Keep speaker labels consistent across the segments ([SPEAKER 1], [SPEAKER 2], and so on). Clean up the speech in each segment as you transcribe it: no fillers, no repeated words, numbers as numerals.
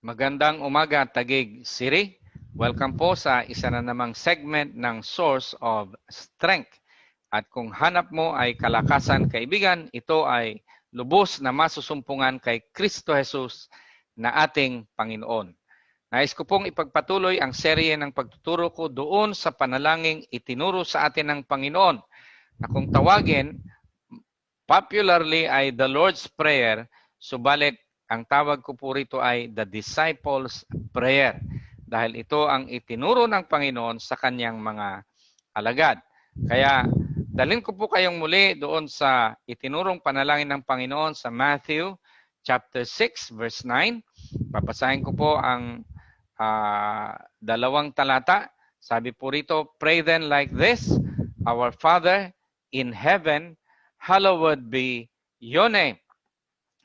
[SPEAKER 1] Magandang umaga, Taguig City. Welcome po sa isa na namang segment ng Source of Strength. At kung hanap mo ay kalakasan, kaibigan, ito ay lubos na masusumpungan kay Kristo Jesus na ating Panginoon. Nais ko pong ipagpatuloy ang serye ng pagtuturo ko doon sa panalangin itinuro sa atin ng Panginoon na kung tawagin, popularly ay the Lord's Prayer, subalit ang tawag ko po rito ay the Disciples' Prayer dahil ito ang itinuro ng Panginoon sa kanyang mga alagad. Kaya dalhin ko po kayong muli doon sa itinurong panalangin ng Panginoon sa Matthew chapter 6 verse 9. Babasahin ko po ang dalawang talata. Sabi po rito, pray then like this, Our Father in heaven, hallowed be your name.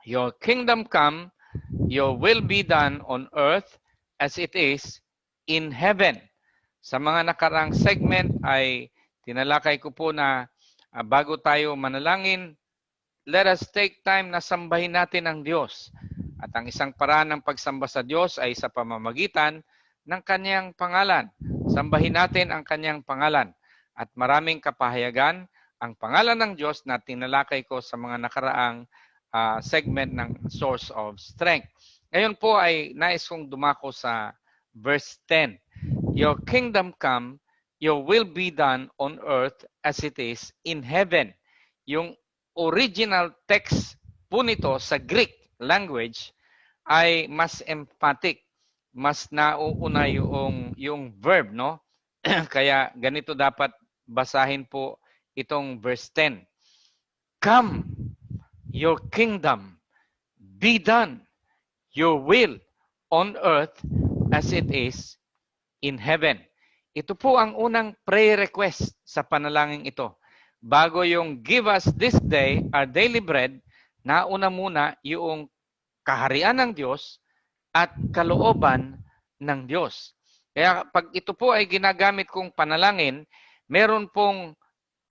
[SPEAKER 1] Your kingdom come, your will be done on earth as it is in heaven. Sa mga nakarang segment ay tinalakay ko po na bago tayo manalangin, let us take time na sambahin natin ang Diyos. At ang isang paraan ng pagsamba sa Diyos ay sa pamamagitan ng kanyang pangalan. Sambahin natin ang kanyang pangalan. At maraming kapahayagan ang pangalan ng Diyos na tinalakay ko sa mga nakaraang segment ng Source of Strength. Ngayon po ay nais kong dumako sa verse 10. Your kingdom come, your will be done on earth as it is in heaven. Yung original text po nito sa Greek language ay mas emphatic, mas nauuna yung verb, no? Kaya ganito dapat basahin po itong verse 10. Come, your kingdom, be done, your will on earth as it is in heaven. Ito po ang unang prayer request sa panalangin ito. Bago yung give us this day our daily bread, nauna muna yung kaharian ng Diyos at kalooban ng Diyos. Kaya pag ito po ay ginagamit kong panalangin, meron pong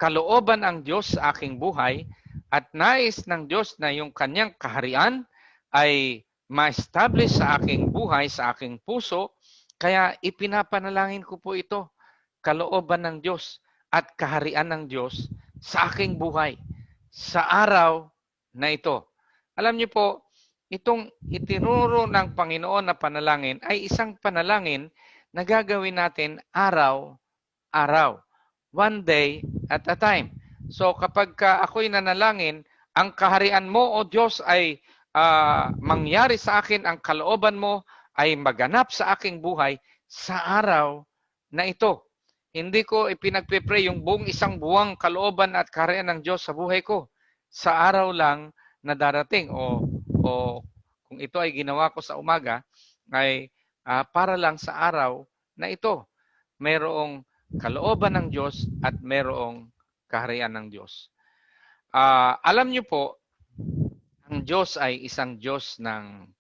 [SPEAKER 1] kalooban ang Diyos sa aking buhay at nais ng Diyos na yung kanyang kaharian ay ma-establish sa aking buhay, sa aking puso. Kaya ipinapanalangin ko po ito, kalooban ng Diyos at kaharian ng Diyos sa aking buhay, sa araw na ito. Alam niyo po, itong itinuro ng Panginoon na panalangin ay isang panalangin na gagawin natin araw-araw. One day at a time. So kapag ako'y nanalangin, ang kaharian mo o Diyos ay mangyari sa akin, ang kalooban mo ay maganap sa aking buhay sa araw na ito. Hindi ko ipinagpipray yung buong isang buwang kalooban at kaharian ng Diyos sa buhay ko. Sa araw lang na darating o kung ito ay ginawa ko sa umaga, ay para lang sa araw na ito. Mayroong kalooban ng Diyos at mayroong kaharian ng Diyos. Alam niyo po, ang Diyos ay isang Diyos ng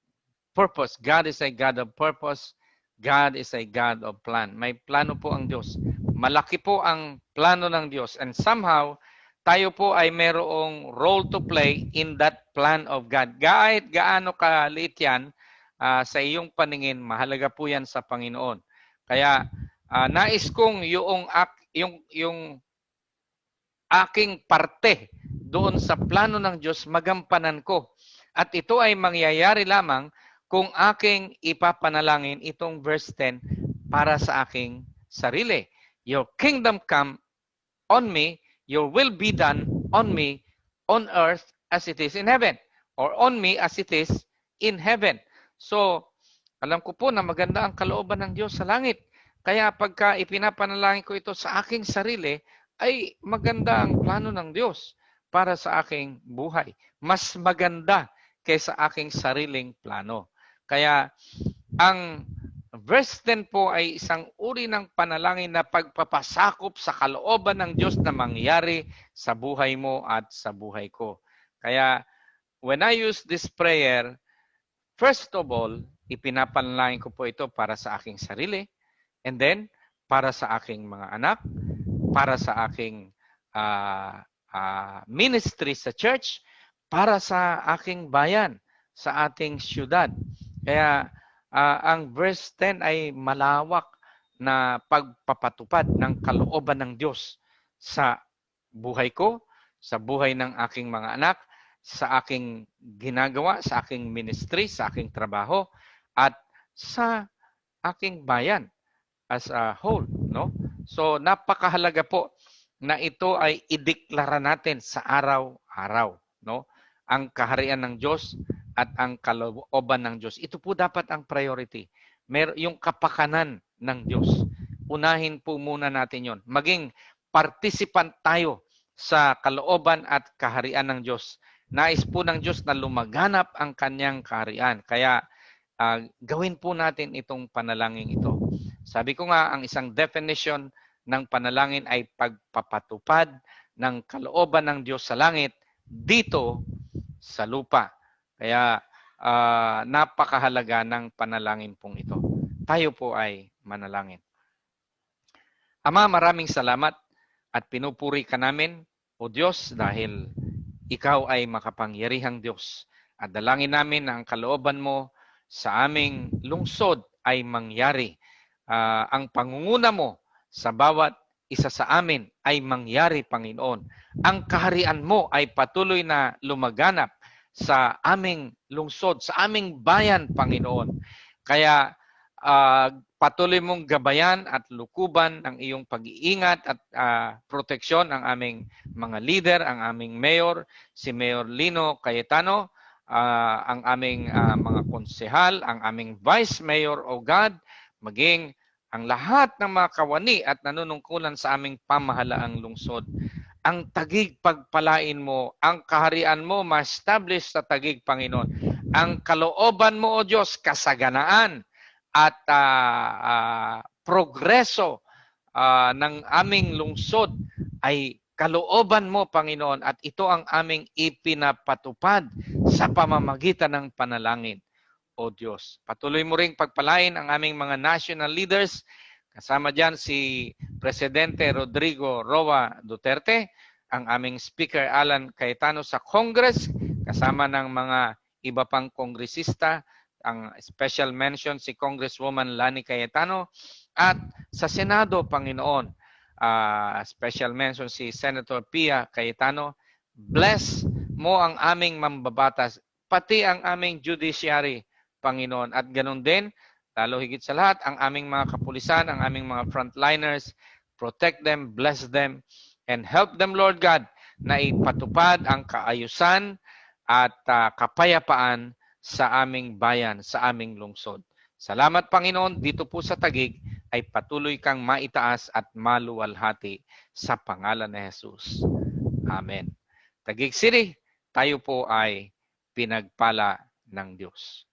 [SPEAKER 1] purpose. God is a God of purpose. God is a God of plan. May plano po ang Diyos. Malaki po ang plano ng Diyos. And somehow, tayo po ay mayroong role to play in that plan of God. Kahit gaano kaliit yan, sa iyong paningin, mahalaga po yan sa Panginoon. Kaya, nais kong yung aking parte doon sa plano ng Diyos magampanan ko. At ito ay mangyayari lamang kung aking ipapanalangin itong verse 10 para sa aking sarili. Your kingdom come on me, your will be done on me on earth as it is in heaven. Or on me as it is in heaven. So, alam ko po na maganda ang kalooban ng Diyos sa langit. Kaya pagka ipinapanalangin ko ito sa aking sarili, ay maganda ang plano ng Diyos para sa aking buhay. Mas maganda kaysa aking sariling plano. Kaya ang verse 10 po ay isang uri ng panalangin na pagpapasakop sa kalooban ng Diyos na mangyari sa buhay mo at sa buhay ko. Kaya when I use this prayer, first of all, ipinapanalangin ko po ito para sa aking sarili, and then para sa aking mga anak, para sa aking ministry sa church, para sa aking bayan, sa ating syudad. Kaya ang verse 10 ay malawak na pagpapatupad ng kalooban ng Diyos sa buhay ko, sa buhay ng aking mga anak, sa aking ginagawa, sa aking ministry, sa aking trabaho, at sa aking bayan as a whole, no? So napakahalaga po na ito ay ideklara natin sa araw-araw, no? Ang kaharian ng Diyos at ang kalooban ng Diyos. Ito po dapat ang priority. Yung kapakanan ng Diyos. Unahin po muna natin 'yon. Maging participant tayo sa kalooban at kaharian ng Diyos. Nais po ng Diyos na lumaganap ang kanyang kaharian. Kaya gawin po natin itong panalangin ito. Sabi ko nga, ang isang definition ng panalangin ay pagpapatupad ng kalooban ng Diyos sa langit dito sa lupa. Kaya napakahalaga ng panalangin pong ito. Tayo po ay manalangin. Ama, maraming salamat at pinupuri ka namin, O Diyos, dahil ikaw ay makapangyarihang Diyos. At dalangin namin na ang kalooban mo sa aming lungsod ay mangyari. Ang pangunguna mo sa bawat isa sa amin ay mangyari, Panginoon. Ang kaharian mo ay patuloy na lumaganap sa aming lungsod, sa aming bayan, Panginoon. Kaya patuloy mong gabayan at lukuban ang iyong pag-iingat at proteksyon ang aming mga leader, ang aming mayor, si Mayor Lino Cayetano, ang aming mga konsehal, ang aming vice mayor, O God, maging ang lahat ng mga kawani at nanunungkulan sa aming pamahalaang lungsod. Ang tagig pagpalain mo, ang kaharian mo ma-establish sa tagig, Panginoon. Ang kalooban mo, O Diyos, kasaganaan at progreso ng aming lungsod ay kalooban mo, Panginoon, at ito ang aming ipinapatupad sa pamamagitan ng panalangin, O Diyos. Patuloy mo ring pagpalain ang aming mga national leaders, kasama dyan si Presidente Rodrigo Roa Duterte, ang aming Speaker Alan Cayetano sa Congress, kasama ng mga iba pang kongresista, ang special mention si Congresswoman Lani Cayetano, at sa Senado, Panginoon, special mention si Senator Pia Cayetano. Bless mo ang aming mambabatas, pati ang aming judiciary, Panginoon. At ganun din, lalo higit sa lahat, ang aming mga kapulisan, ang aming mga frontliners, protect them, bless them, and help them, Lord God, na ipatupad ang kaayusan at kapayapaan sa aming bayan, sa aming lungsod. Salamat, Panginoon, dito po sa Taguig ay patuloy kang maitaas at maluwalhati sa pangalan ni Jesus. Amen. Taguig City, tayo po ay pinagpala ng Diyos.